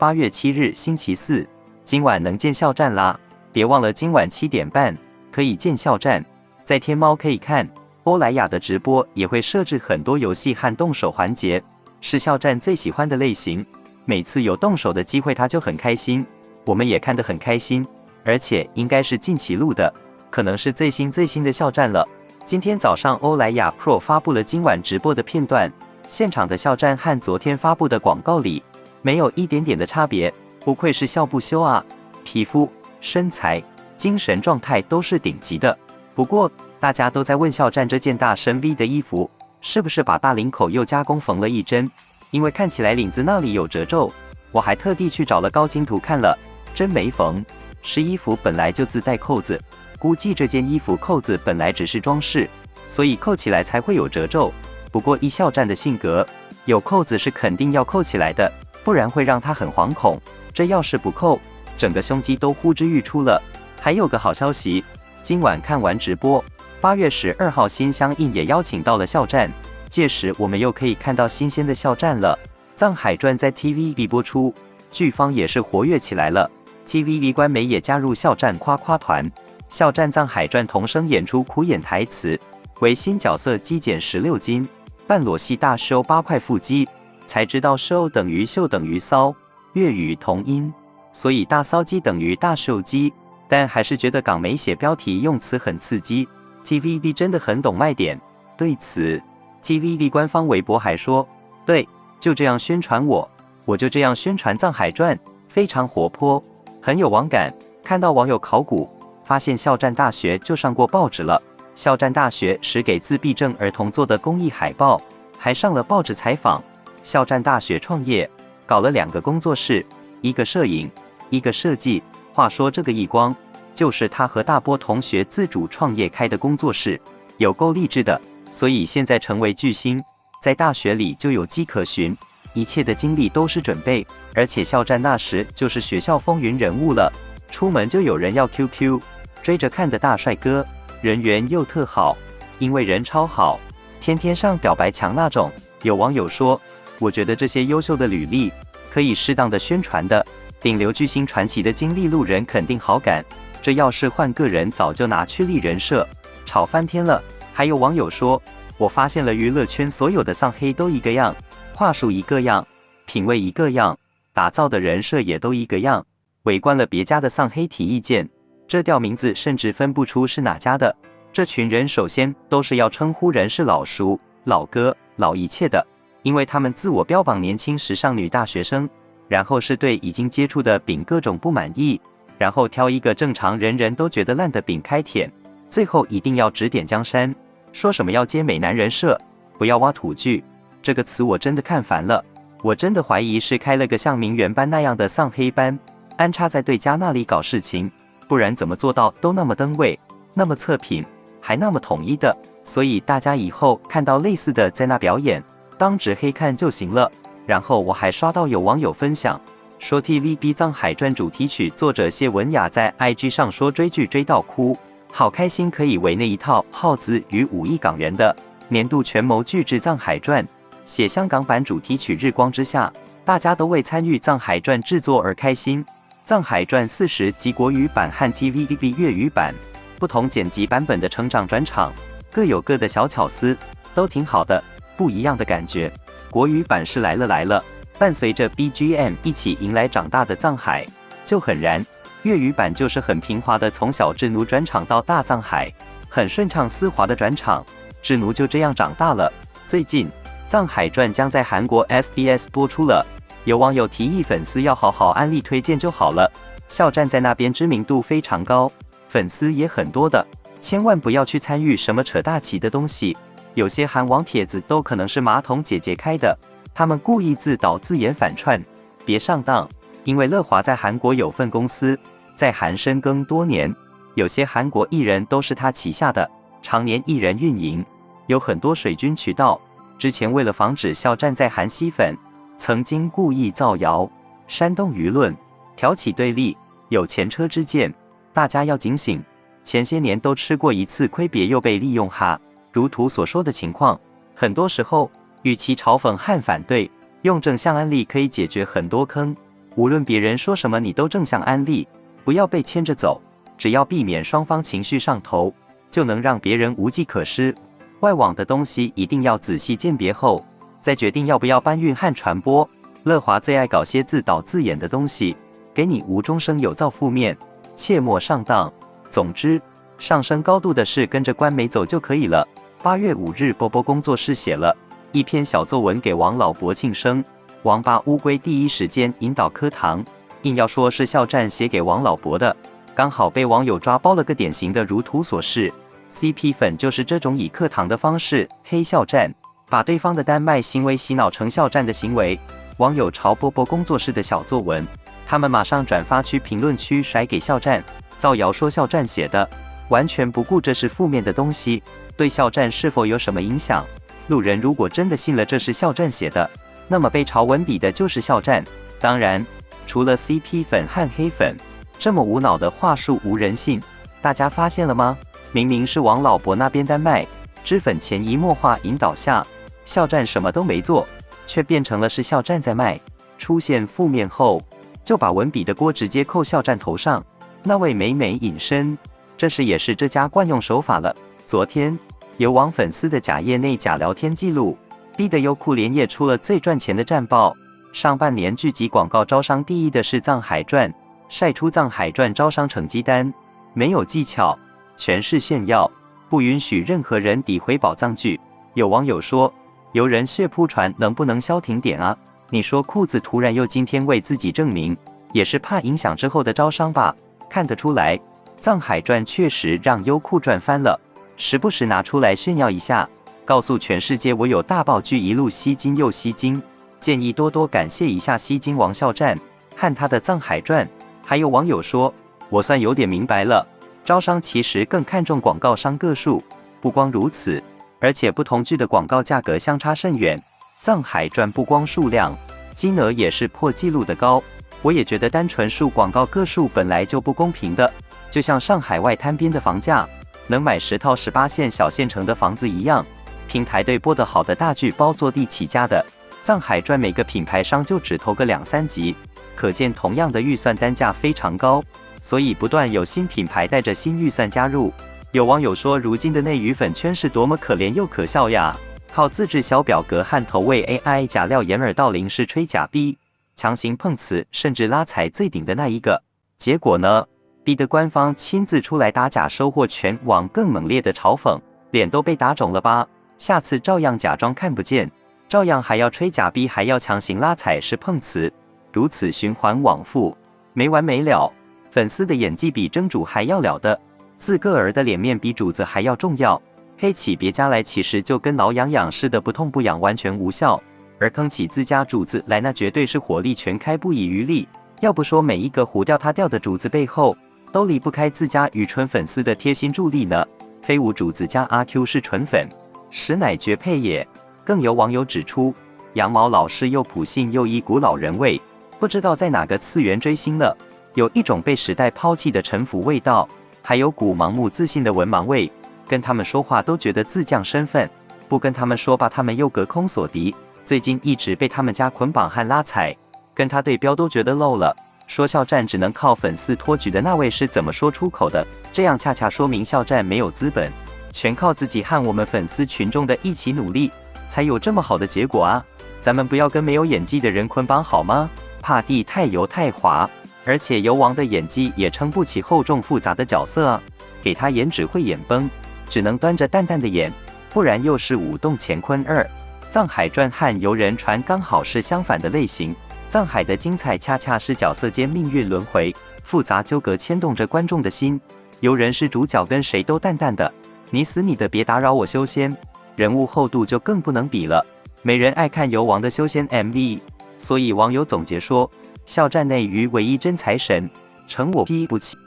8月7日星期四，今晚能见校战啦！别忘了今晚7点半可以见校战，在天猫可以看。欧莱雅的直播也会设置很多游戏和动手环节，是校战最喜欢的类型。每次有动手的机会，他就很开心，我们也看得很开心。而且应该是近期录的，可能是最新的校战了。今天早上欧莱雅 Pro 发布了今晚直播的片段，现场的校战和昨天发布的广告里没有一点点的差别，不愧是校不修啊，皮肤、身材、精神状态都是顶级的。不过大家都在问校战这件大深 V 的衣服是不是把大领口又加工缝了一针，因为看起来领子那里有褶皱，我还特地去找了高精图看了，真没缝，是衣服本来就自带扣子，估计这件衣服扣子本来只是装饰，所以扣起来才会有褶皱。不过依校战的性格，有扣子是肯定要扣起来的，不然会让他很惶恐，这要是不扣，整个胸肌都呼之欲出了。还有个好消息，今晚看完直播，8月12号新乡印也邀请到了校战，届时我们又可以看到新鲜的校战了。藏海传在 TVB 播出，剧方也是活跃起来了， TVB 官媒也加入校战夸夸团，校战藏海传同声演出苦演台词，为新角色肌减16斤，半裸戏大秀8块腹肌，才知道瘦等于秀等于骚，粤语同音，所以大骚肌等于大秀肌，但还是觉得港媒写标题用词很刺激， TVB 真的很懂卖点。对此 TVB 官方微博还说，对，就这样宣传我就这样宣传藏海传，非常活泼，很有网感。看到网友考古发现校战大学就上过报纸了，校战大学是给自闭症儿童做的公益海报，还上了报纸采访。校战大学创业搞了2个工作室，一个摄影，一个设计。话说这个易光就是他和大波同学自主创业开的工作室，有够励志的，所以现在成为巨星，在大学里就有迹可循，一切的经历都是准备。而且校战那时就是学校风云人物了，出门就有人要 QQ， 追着看的大帅哥，人缘又特好，因为人超好，天天上表白墙那种。有网友说，我觉得这些优秀的履历可以适当的宣传的，顶流巨星传奇的经历路人肯定好感，这要是换个人早就拿去立人设，吵翻天了。还有网友说，我发现了娱乐圈所有的丧黑都一个样，话术一个样，品味一个样，打造的人设也都一个样，围观了别家的丧黑提意见，这调名字甚至分不出是哪家的。这群人首先都是要称呼人是老叔、老哥、老一切的，因为他们自我标榜年轻时尚女大学生，然后是对已经接触的饼各种不满意，然后挑一个正常人人都觉得烂的饼开舔，最后一定要指点江山，说什么要接美男人设，不要挖土剧，这个词我真的看烦了。我真的怀疑是开了个像名媛班那样的丧黑班，安插在对家那里搞事情，不然怎么做到都那么登位，那么测评，还那么统一的。所以大家以后看到类似的在那表演，当直黑看就行了。然后我还刷到有网友分享说 TVB 藏海传主题曲作者谢文雅在 IG 上说追剧追到哭，好开心可以为那一套耗资逾5亿港元的年度权谋巨制藏海传写香港版主题曲日光之下，大家都为参与藏海传制作而开心。藏海传40集国语版和 TVB 粤语版不同剪辑版本的成长转场，各有各的小巧思，都挺好的，不一样的感觉。国语版是来了，伴随着 BGM 一起迎来长大的藏海，就很燃。粤语版就是很平滑的从小智奴转场到大藏海，很顺畅丝滑的转场，智奴就这样长大了。最近藏海传将在韩国 SBS 播出了，有网友提议粉丝要好好安利推荐就好了，校战在那边知名度非常高，粉丝也很多的，千万不要去参与什么扯大旗的东西，有些韩网帖子都可能是马桶姐姐开的，他们故意自导自演反串，别上当。因为乐华在韩国有份公司，在韩深耕多年，有些韩国艺人都是他旗下的，常年艺人运营，有很多水军渠道。之前为了防止校战在韩吸粉，曾经故意造谣，煽动舆论，挑起对立，有前车之鉴，大家要警醒。前些年都吃过一次亏，别又被利用哈。如图所说的情况，很多时候与其嘲讽和反对，用正向案例可以解决很多坑。无论别人说什么，你都正向安利，不要被牵着走。只要避免双方情绪上头，就能让别人无计可施。外网的东西一定要仔细鉴别后，再决定要不要搬运和传播。乐华最爱搞些自导自演的东西，给你无中生有造负面，切莫上当。总之，上升高度的事跟着官媒走就可以了。8月5日，波波工作室写了一篇小作文给王老伯庆生。王八乌龟第一时间引导课堂，硬要说是校战写给王老伯的，刚好被网友抓包了个典型的如图所示。CP 粉就是这种以课堂的方式黑校战，把对方的丹麦行为洗脑成校战的行为。网友朝波波工作室的小作文，他们马上转发去评论区甩给校战，造谣说校战写的，完全不顾这是负面的东西，对校战是否有什么影响。路人如果真的信了这是校战写的，那么被嘲文笔的就是校战。当然，除了 CP 粉和黑粉，这么无脑的话术无人信。大家发现了吗？明明是王老伯那边丹麦脂粉潜移默化引导下，校战什么都没做，却变成了是校战在卖。出现负面后，就把文笔的锅直接扣校战头上，那位美美隐身，这是也是这家惯用手法了。昨天，有网粉丝的假业内假聊天记录，逼得优酷连夜出了最赚钱的战报。上半年剧集广告招商第一的是《藏海传》，晒出《藏海传》招商成绩单，没有技巧，全是炫耀，不允许任何人诋毁宝藏剧。有网友说，有人血扑传能不能消停点啊？你说裤子突然又今天为自己证明，也是怕影响之后的招商吧？看得出来，《藏海传》确实让优酷赚翻了，时不时拿出来炫耀一下，告诉全世界我有大爆剧，一路吸金又吸金。建议多多感谢一下吸金王校战和他的《藏海传》。还有网友说，我算有点明白了，招商其实更看重广告商个数。不光如此，而且不同剧的广告价格相差甚远。《藏海传》不光数量，金额也是破纪录的高。我也觉得单纯数广告个数本来就不公平的，就像上海外滩边的房价，能买10套18线小县城的房子一样。平台对播得好的大剧包坐地起价的，《藏海传》每个品牌商就只投个2-3集，可见同样的预算单价非常高，所以不断有新品牌带着新预算加入。有网友说，如今的内娱粉圈是多么可怜又可笑呀！靠自制小表格和投喂 AI 假料掩耳盗铃式吹假逼，强行碰瓷，甚至拉踩最顶的那一个。结果呢，逼得官方亲自出来打假，收获全网更猛烈的嘲讽，脸都被打肿了吧？下次照样假装看不见，照样还要吹假逼，还要强行拉踩式碰瓷，如此循环往复，没完没了。粉丝的演技比真主还要了的，自个儿的脸面比主子还要重要。黑起别家来，其实就跟挠痒痒似的，不痛不痒，完全无效。而坑起自家主子来，那绝对是火力全开，不遗余力。要不说每一个胡掉他掉的主子背后，都离不开自家愚蠢粉丝的贴心助力呢。非无主子加阿 Q 是纯粉，实乃绝配也。更有网友指出，羊毛老师又普信又一股老人味，不知道在哪个次元追星了。有一种被时代抛弃的臣服味道，还有股盲目自信的文盲味。跟他们说话都觉得自降身份，不跟他们说吧，他们又隔空锁敌。最近一直被他们家捆绑和拉踩，跟他对标都觉得 low 了。说校战只能靠粉丝托举的那位是怎么说出口的？这样恰恰说明校战没有资本，全靠自己和我们粉丝群众的一起努力，才有这么好的结果啊！咱们不要跟没有演技的人捆绑好吗？怕地太油太滑，而且油王的演技也撑不起厚重复杂的角色啊，给他演只会演崩，只能端着淡淡的演，不然又是舞动乾坤2。藏海传和游人传刚好是相反的类型，藏海的精彩恰恰是角色间命运轮回，复杂纠葛牵动着观众的心。游人是主角，跟谁都淡淡的，你死你的，别打扰我修仙。人物厚度就更不能比了，没人爱看游王的修仙 MV， 所以网友总结说，校战内娱唯一真财神，诚我批不起。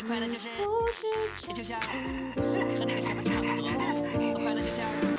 快乐就是，就像和那个什么差不多，快乐就像。